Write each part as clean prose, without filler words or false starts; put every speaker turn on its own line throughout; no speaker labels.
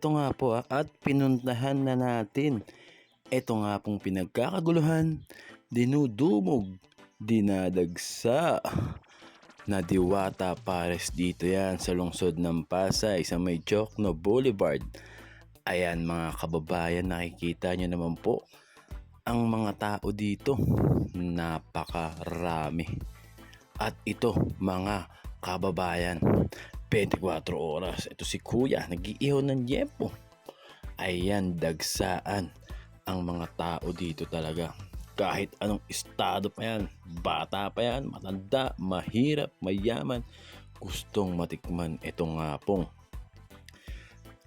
Eto nga po at pinuntahan na natin. Eto nga pong pinagkakaguluhan, dinudumog, dinadagsa na Diwata Pares dito yan sa lungsod ng Pasay sa may Jokno Boulevard. Ayan mga kababayan, nakikita nyo naman po ang mga tao dito, napakarami. At ito mga kababayan, 24 oras. Ito si Kuya, nag-iihaw ng yempo. Ayan, dagsaan ang mga tao dito talaga. Kahit anong estado pa yan, bata pa yan, matanda, mahirap, mayaman, gustong matikman ito nga pong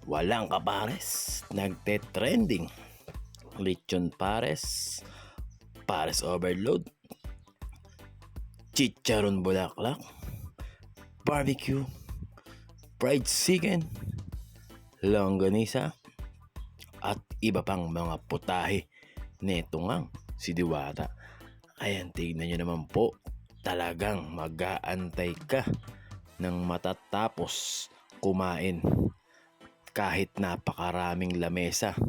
walang kapares, nagte-trending lechon pares, pares overload, chicharon bulaklak, barbecue, fried chicken, longganisa, at iba pang mga putahe neto ngang si Diwata. Ayan, tignan nyo naman po, talagang mag-aantay ka ng matatapos kumain. Kahit napakaraming lamesa,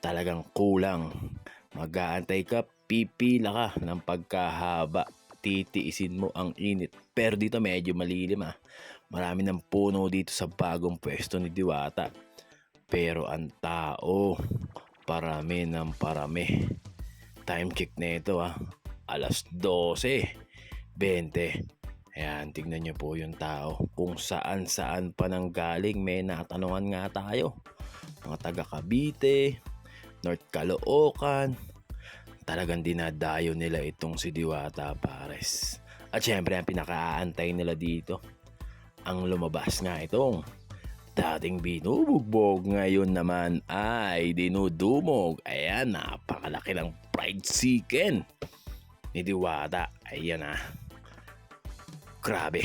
talagang kulang. Mag-aantay ka, pipila ka ng pagkahaba, titiisin mo ang init. Pero dito medyo malilim Marami ng puno dito sa bagong pwesto ni Diwata. Pero ang tao, parami ng parami. Time check na ito alas 12:20. Ayan, tignan nyo po yung tao. Kung saan pa nang galing, may natanungan nga tayo. Mga taga Cavite, North Caloocan, talagang dinadayo nila itong si Diwata Pares. At syempre, ang pinakaantay nila dito, ang lumabas nga itong dating binubugbog, ngayon naman ay dinudumog. Ayan, napakalaki ng fried chicken ni Diwata. Ayan grabe.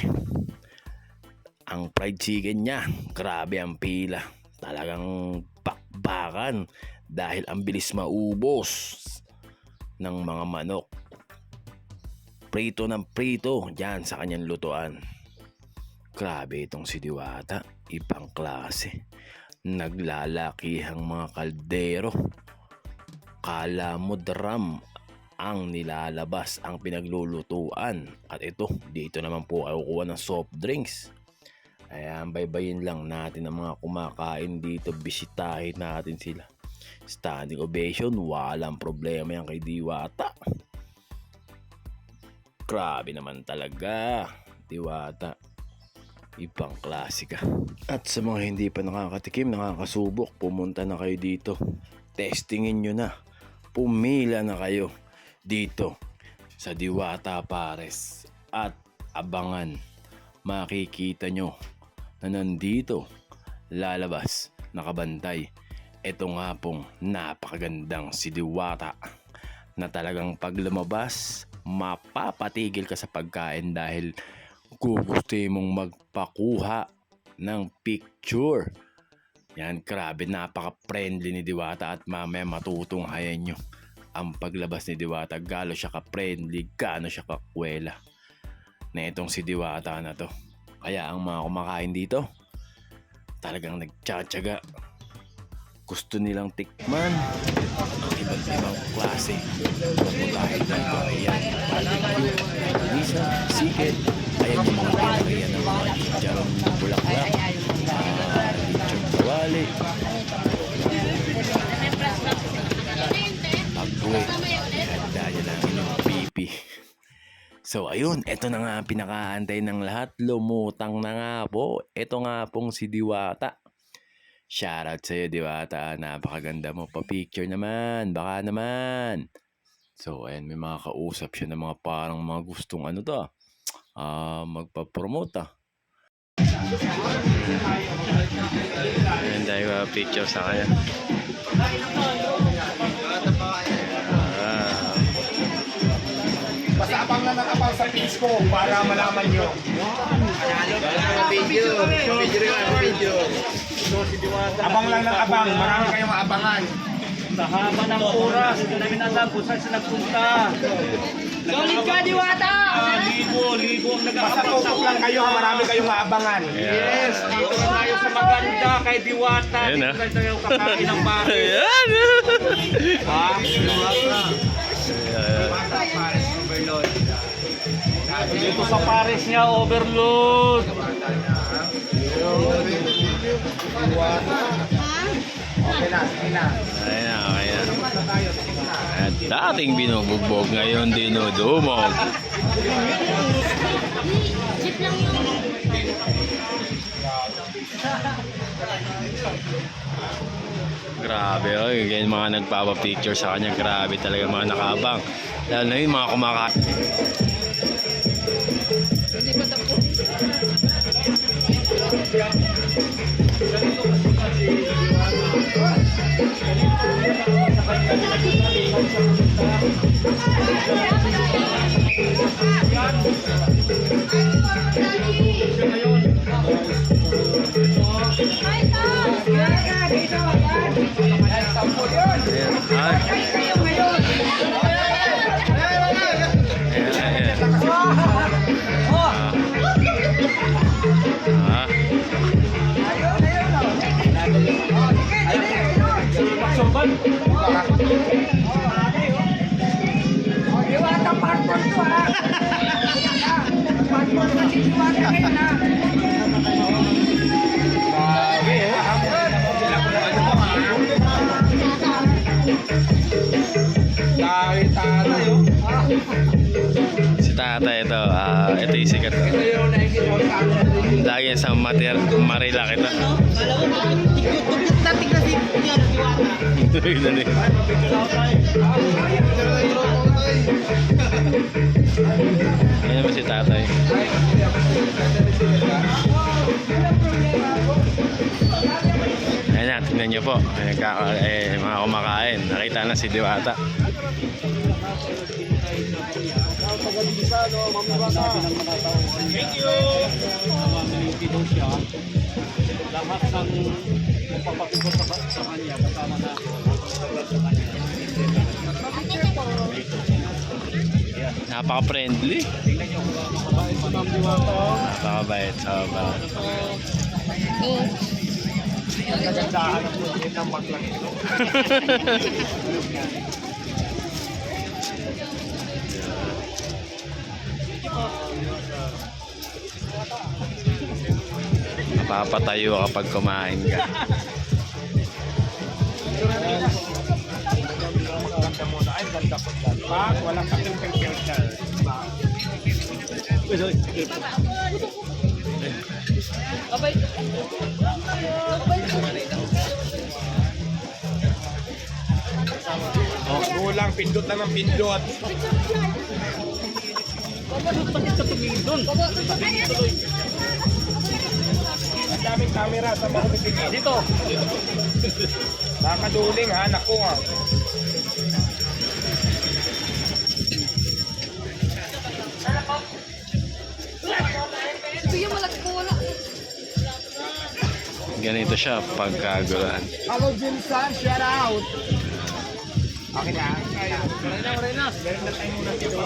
Ang fried chicken niya, grabe ang pila. Talagang bakbakan dahil ang bilis maubos ng mga manok. Prito ng prito dyan sa kanyang lutuan. Grabe itong si Diwata, ibang klase. Naglalakihang mga kaldero. Kala mo drum ang nilalabas ang pinaglulutuan. At ito, dito naman po ay kukuha ng soft drinks. Ayan, baybayin lang natin ang mga kumakain dito. Bisitahin natin sila. Standing ovation, walang problema yan kay Diwata. Grabe naman talaga, Diwata. Ibang klasika. At sa mga hindi pa nakakatikim, nakakasubok, pumunta na kayo dito. Testingin nyo na. Pumila na kayo dito sa Diwata Pares. At abangan, makikita nyo na nandito lalabas, nakabantay, ito nga pong napakagandang si Diwata na talagang pag lumabas, mapapatigil ka sa pagkain dahil gugustuhin mong magpakuha ng picture. Yan, grabe, napaka-friendly ni Diwata at mamaya matutunghayan nyo ang paglabas ni Diwata. Galo siya ka-friendly, gaano siya kakwela na itong si Diwata na to. Kaya ang mga kumakain dito, talagang nagtsatsaga. Gusto nilang tikman ang iba't ibang klase. Kahit na ito, ayan, barbecue, longganisa, chicken, ayan yung mga pinagayan ng mga chicharong bulaklak, lechon kawali, pagbuwi, handa nyo lang yung pipi. So ayun, eto na nga ang pinakaantay ng lahat. Lumutang na nga po. Eto nga pong si Diwata. Shoutout sa'yo, Diwata. Napakaganda mo. Pa-picture naman. Baka naman. So ayan, may mga kausap siya na mga parang mga gustong magpa-promote Ayan, dahil picture sa kanya.
Basta abang lang ang abang sa page ko para malaman nyo. Abang lang ng abang, marami kayong abangan.
Sa haba ng oras, hindi namin alam kung saan siya nagpunta.
Solid ka, Diwata!
Libo libo ang
Basta
nag-aabang sa
tutok lang kayo ha, marami kayong aabangan.
Yes, dito na tayo sa maganda kay Diwata.
Ayan,
Dito
ah.
na tayo kakain ng bakit.
Ayan!
Ha? Diwata. Dito sa Paris niya, overload.
Okay na, sige na.
Ayan, ayan. At dating binubugbog, ngayon dinudumog.
Jeep lang yung...
Grabe, oh. Yung mga nagpapapicture sa kanya, grabe talaga mga nakaabang. Lalo na yun, mga kumakain.
Hindi pa tapos.
Ayan, ah. Ayan, ayan. Ah.
Diwata passport ko ha. Passport na si Diwata ngayon ha.
Dahil tayo.
Si Tata ito, ito yung sikat.
Ito yung nakikita ko sa amin.
Lagi sa Marilak ito. Ayan naman si Tatay. Ayan na, tingnan nyo po. Mga kumakain. Nakita na si Diwata.
Thank you. Mamamiliki daw siya. Lahat ng magpapakita sa kanya, kasama na sa kanya.
Napaka-friendly.
Tingnan niyo kung makakain pa ng Diwata.
Napakabait. Sobra.
Kagandahan ng pulgin ng baklang ito.
Mapapatayo kapag kumain ka.
Ganda muna. Ay, ganda po dyan. Pak, walang kasing filter. Oh, gulang, pindot lang ng pindot.
Bakit ka tumingin doon?
Ang daming camera sa mga bibigyan.
Dito.
Nakaduling ha, naku ha.
Ito yung malagpula.
Ganito siya pagkaguluhan.
Hello, Jimson. Shout out. Okay na. Meron na tayo muna dito.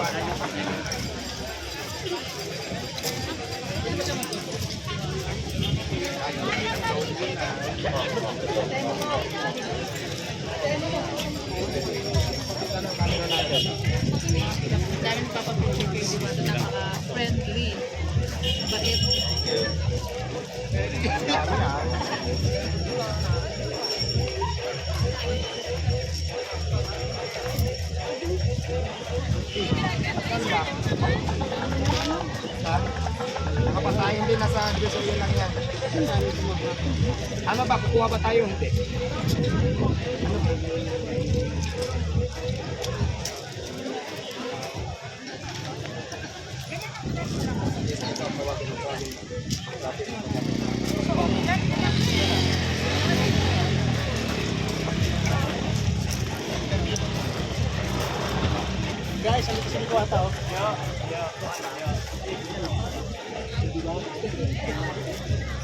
Daming papapicture kay Diwata. Napaka-friendly. Bait.
Nakapasahin din nasa Diyos yun lang yan. Ano ba? Kukuha ba tayo? Hindi.
Guys, ano sa Diwata?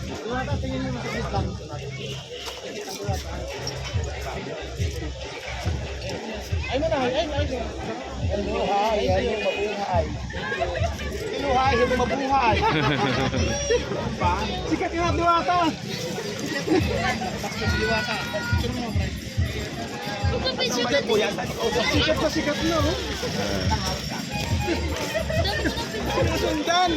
Diwata, tingin mo sa lang. Ay, manahay. Ay, mabuhay. Ay, yung mabuhay. buhay, hindi mabuhay. Sikat nga, Diwata. Sikat po yan. Sikat na sikat na, oh. Sinusundan.